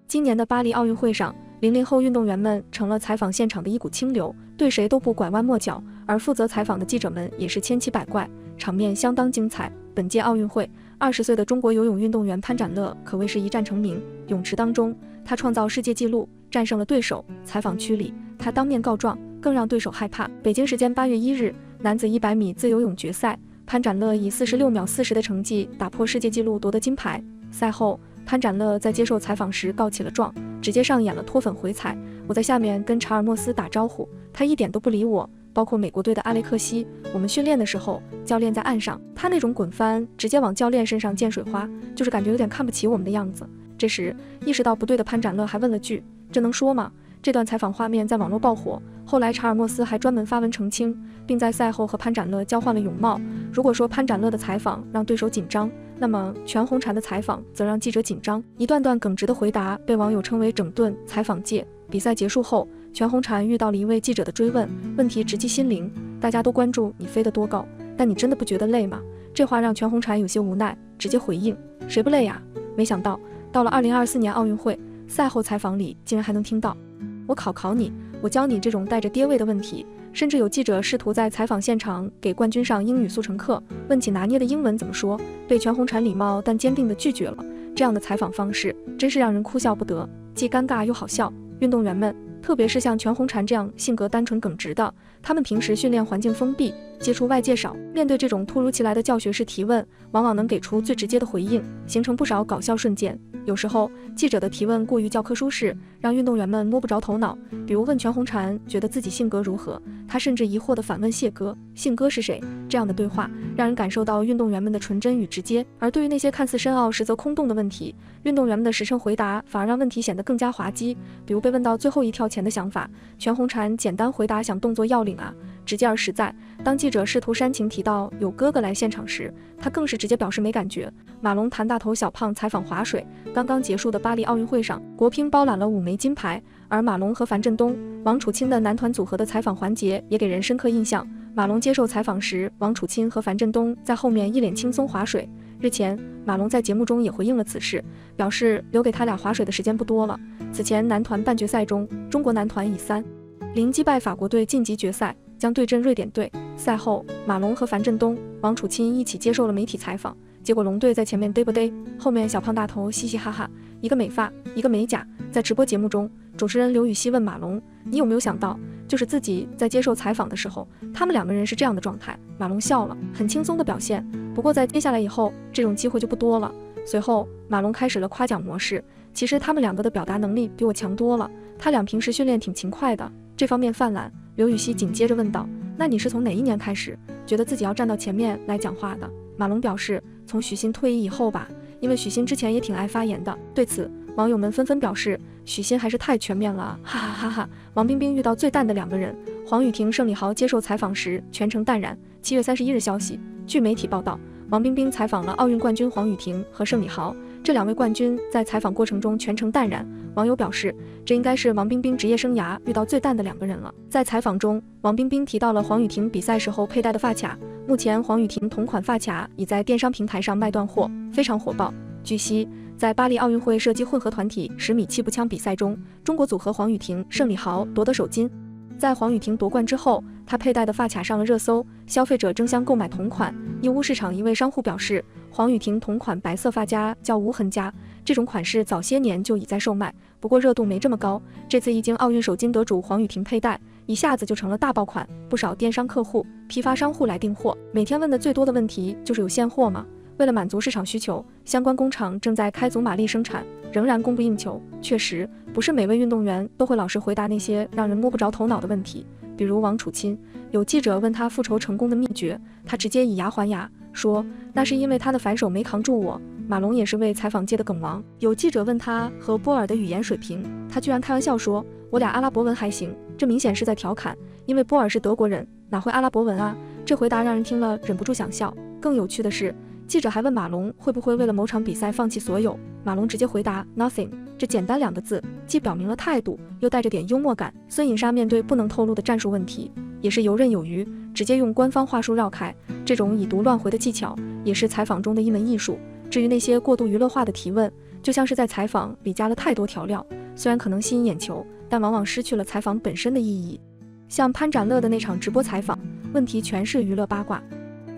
今年的巴黎奥运会上，00后运动员们成了采访现场的一股清流，对谁都不拐弯抹角，而负责采访的记者们也是千奇百怪，场面相当精彩。本届奥运会，20岁的中国游泳运动员潘展乐可谓是一战成名。泳池当中，他创造世界纪录，战胜了对手。采访区里，他当面告状，更让对手害怕。北京时间8月1日，男子100米自由泳决赛，潘展乐以46秒40的成绩打破世界纪录，夺得金牌。赛后，潘展乐在接受采访时告起了状，直接上演了脱粉回踩。我在下面跟查尔莫斯打招呼，他一点都不理我。包括美国队的阿雷克西，我们训练的时候，教练在岸上，他那种滚翻直接往教练身上溅水花，就是感觉有点看不起我们的样子。这时意识到不对的潘展乐还问了句：“这能说吗？”这段采访画面在网络爆火，后来查尔莫斯还专门发文澄清，并在赛后和潘展乐交换了泳帽。如果说潘展乐的采访让对手紧张，那么全红婵的采访则让记者紧张。一段段耿直的回答被网友称为整顿采访界。比赛结束后，全红婵遇到了一位记者的追问，问题直击心灵，大家都关注你飞得多高，但你真的不觉得累吗？这话让全红婵有些无奈，直接回应：谁不累呀？没想到到了2024年奥运会，赛后采访里竟然还能听到我考你，我教你这种带着爹味的问题。甚至有记者试图在采访现场给冠军上英语速成课，问起拿捏的英文怎么说，被全红婵礼貌但坚定地拒绝了。这样的采访方式真是让人哭笑不得，既尴尬又好笑。运动员们，特别是像全红婵这样性格单纯耿直的，他们平时训练环境封闭，接触外界少，面对这种突如其来的教学式提问，往往能给出最直接的回应，形成不少搞笑瞬间。有时候记者的提问过于教科书式，让运动员们摸不着头脑。比如问全红婵觉得自己性格如何，他甚至疑惑地反问谢哥：信哥是谁？这样的对话让人感受到运动员们的纯真与直接。而对于那些看似深奥实则空洞的问题，运动员们的实诚回答反而让问题显得更加滑稽。比如被问到最后一跳前的想法，全红婵简单回答：想动作要领啊，直接而实在。当记者试图煽情提到有哥哥来现场时，他更是直接表示没感觉。马龙谭大头小胖采访划水，刚刚结束的巴黎奥运会上，国乒包揽了5枚金牌，而马龙和樊振东、王楚钦的男团组合的采访环节也给人深刻印象。马龙接受采访时，王楚钦和樊振东在后面一脸轻松划水。日前，马龙在节目中也回应了此事，表示留给他俩划水的时间不多了。此前男团半决赛中，中国男团以3-0击败法国队晋级决赛，将对阵瑞典队。赛后，马龙和樊振东、王楚钦一起接受了媒体采访，结果龙队在前面嘚不嘚，后面小胖大头嘻嘻哈哈，一个美发，一个美甲。在直播节目中，主持人刘禹锡问马龙：“你有没有想到，就是自己在接受采访的时候，他们2个人是这样的状态？”马龙笑了，很轻松的表现。不过在接下来以后，这种机会就不多了。随后，马龙开始了夸奖模式。其实他们2个的表达能力比我强多了，他俩平时训练挺勤快的，这方面犯懒。刘禹锡紧接着问道：“那你是从哪一年开始觉得自己要站到前面来讲话的？”马龙表示：“从许昕退役以后吧，因为许昕之前也挺爱发言的。”对此，网友们纷纷表示：“许昕还是太全面了，哈哈哈哈！”王冰冰遇到最淡的2个人，黄雨婷、盛礼豪接受采访时全程淡然。7月31日消息，据媒体报道，王冰冰采访了奥运冠军黄雨婷和盛礼豪，这2位冠军在采访过程中全程淡然。网友表示，这应该是王冰冰职业生涯遇到最淡的2个人了。在采访中，王冰冰提到了黄雨婷比赛时候佩戴的发卡，目前黄雨婷同款发卡已在电商平台上卖断货，非常火爆。据悉，在巴黎奥运会射击混合团体10米气步枪比赛中，中国组合黄雨婷、盛礼豪夺得首金。在黄雨婷夺冠之后，她佩戴的发卡上了热搜，消费者争相购买同款。义乌市场一位商户表示，黄雨婷同款白色发夹叫无痕夹，这种款式早些年就已在售卖，不过热度没这么高。这次一经奥运首金得主黄雨婷佩戴，一下子就成了大爆款，不少电商客户、批发商户来订货。每天问的最多的问题就是有现货吗？为了满足市场需求，相关工厂正在开足马力生产，仍然供不应求。确实，不是每位运动员都会老实回答那些让人摸不着头脑的问题。比如王楚钦，有记者问他复仇成功的秘诀，他直接以牙还牙，说那是因为他的反手没扛住我。马龙也是位采访界的梗王，有记者问他和波尔的语言水平，他居然开玩笑说：“我俩阿拉伯文还行。”这明显是在调侃，因为波尔是德国人，哪会阿拉伯文啊？这回答让人听了忍不住想笑。更有趣的是，记者还问马龙会不会为了某场比赛放弃所有，马龙直接回答 nothing， 这简单2个字既表明了态度，又带着点幽默感。孙颖莎面对不能透露的战术问题，也是游刃有余，直接用官方话术绕开。这种以毒乱回的技巧，也是采访中的一门艺术。至于那些过度娱乐化的提问，就像是在采访里加了太多调料，虽然可能吸引眼球，但往往失去了采访本身的意义。像潘展乐的那场直播采访，问题全是娱乐八卦，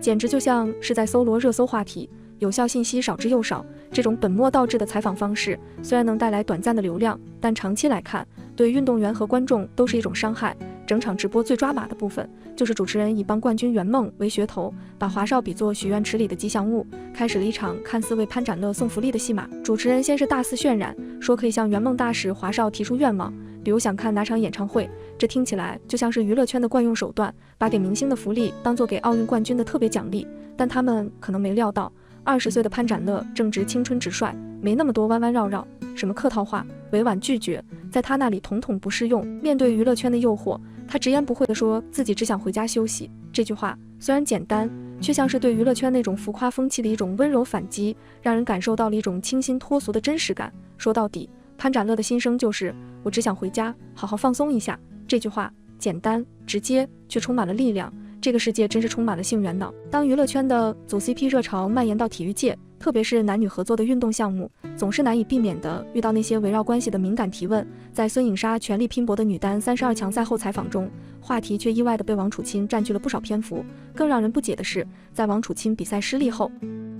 简直就像是在搜罗热搜话题，有效信息少之又少。这种本末倒置的采访方式虽然能带来短暂的流量，但长期来看，对运动员和观众都是一种伤害。整场直播最抓马的部分，就是主持人以帮冠军圆梦为噱头，把华少比作许愿池里的吉祥物，开始了一场看似为潘展乐送福利的戏码。主持人先是大肆渲染，说可以向圆梦大使华少提出愿望，比如想看哪场演唱会，这听起来就像是娱乐圈的惯用手段，把给明星的福利当作给奥运冠军的特别奖励。但他们可能没料到，20岁的潘展乐正值青春直率，没那么多弯弯绕绕，什么客套话、委婉拒绝，在他那里统统不适用。面对娱乐圈的诱惑，他直言不讳地说自己只想回家休息。这句话虽然简单，却像是对娱乐圈那种浮夸风气的一种温柔反击，让人感受到了一种清新脱俗的真实感。说到底，潘展乐的心声就是我只想回家好好放松一下。这句话简单直接，却充满了力量。这个世界真是充满了性缘脑。当娱乐圈的组 CP 热潮蔓延到体育界，特别是男女合作的运动项目，总是难以避免的遇到那些围绕关系的敏感提问。在孙颖莎全力拼搏的女单32强赛后采访中，话题却意外的被王楚钦占据了不少篇幅。更让人不解的是，在王楚钦比赛失利后，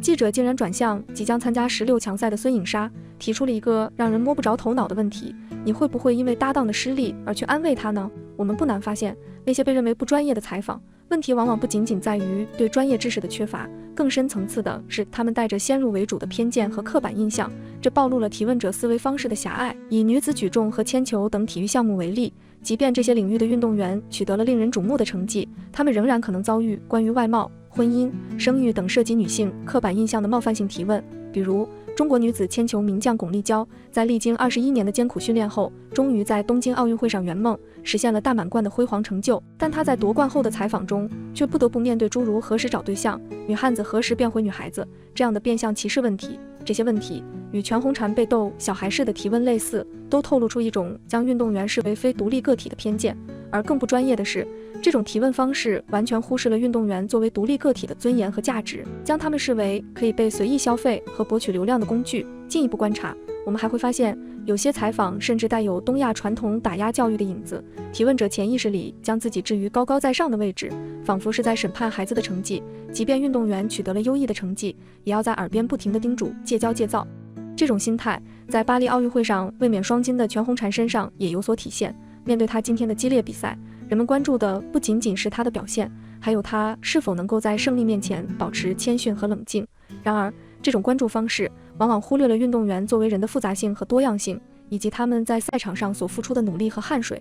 记者竟然转向即将参加16强赛的孙颖莎，提出了一个让人摸不着头脑的问题：你会不会因为搭档的失利而去安慰他呢？我们不难发现，那些被认为不专业的采访，问题往往不仅仅在于对专业知识的缺乏，更深层次的是他们带着先入为主的偏见和刻板印象，这暴露了提问者思维方式的狭隘。以女子举重和铅球等体育项目为例，即便这些领域的运动员取得了令人瞩目的成绩，他们仍然可能遭遇关于外貌、婚姻、生育等涉及女性刻板印象的冒犯性提问。比如中国女子铅球名将巩立姣，在历经21年的艰苦训练后，终于在东京奥运会上圆梦，实现了大满贯的辉煌成就。但她在夺冠后的采访中，却不得不面对诸如何时找对象、女汉子何时变回女孩子这样的变相歧视问题。这些问题与全红婵被逗小孩式的提问类似，都透露出一种将运动员视为非独立个体的偏见。而更不专业的是，这种提问方式完全忽视了运动员作为独立个体的尊严和价值，将他们视为可以被随意消费和博取流量的工具。进一步观察，我们还会发现，有些采访甚至带有东亚传统打压教育的影子，提问者潜意识里将自己置于高高在上的位置，仿佛是在审判孩子的成绩，即便运动员取得了优异的成绩，也要在耳边不停地叮嘱戒骄戒躁。这种心态在巴黎奥运会上卫冕双金的全红婵身上也有所体现。面对她今天的激烈比赛，人们关注的不仅仅是她的表现，还有她是否能够在胜利面前保持谦逊和冷静。然而，这种关注方式往往忽略了运动员作为人的复杂性和多样性，以及他们在赛场上所付出的努力和汗水。